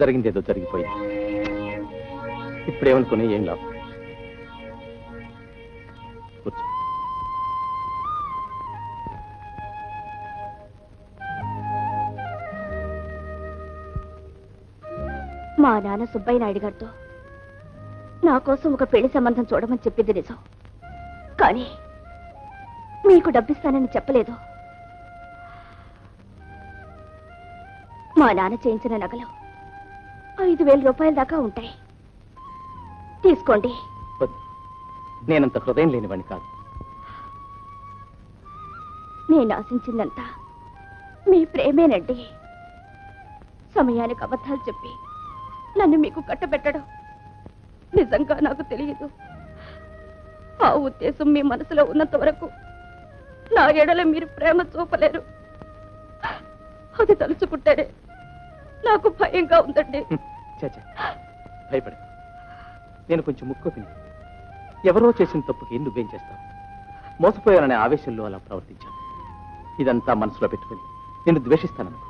జరిగిందేదో జరిగిపోయింది. ఇప్పుడేమనుకుని ఏం లాభం? కూర్చో. మా నాన్న సుబ్బయ్య నాయుడు గారితో నా కోసం ఒక పెళ్లి సంబంధం చూడమని చెప్పింది నిజం, కానీ మీకు డబ్బిస్తానని చెప్పలేదు. మా నాన్న చేయించిన నగలు 5,000 రూపాయల దాకా ఉంటాయి. తీసుకోండి. వద్దు, నేనంత హృదయం లేనివాడిని కాదు. నేను ఆశించిందంతా మీ ప్రేమేనండి. సమయానికి అబద్ధాలు చెప్పి నన్ను మీకు కట్టబెట్టడం నిజంగా నాకు తెలియదు. ఆ ఉద్దేశం మీ మనసులో ఉన్నంత వరకు నా ఎడల మీరు ప్రేమ చూపలేరు. అది తలుచుకుంటేనే నాకు భయంగా ఉందండి. చాచా, భయపడకు. నేను కొంచెం ముక్కు తిని ఎవరో చేసిన తప్పుకి నువ్వేం చేస్తావు? మోసపోయాననే ఆవేశంలో అలా ప్రవర్తించాను. ఇదంతా మనసులో పెట్టుకుని నేను ద్వేషిస్తాననుకో.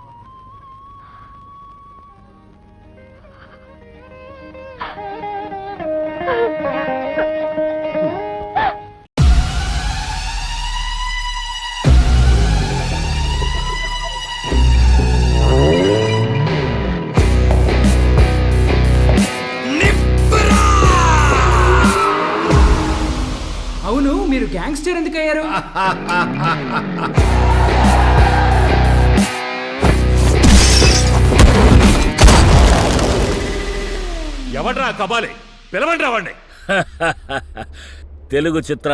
అవును, మీరు గ్యాంగ్స్టర్ ఎందుకు అయ్యారు? ఎవడ్రా కబాలి? పిలవండి రావండి. తెలుగు చిత్ర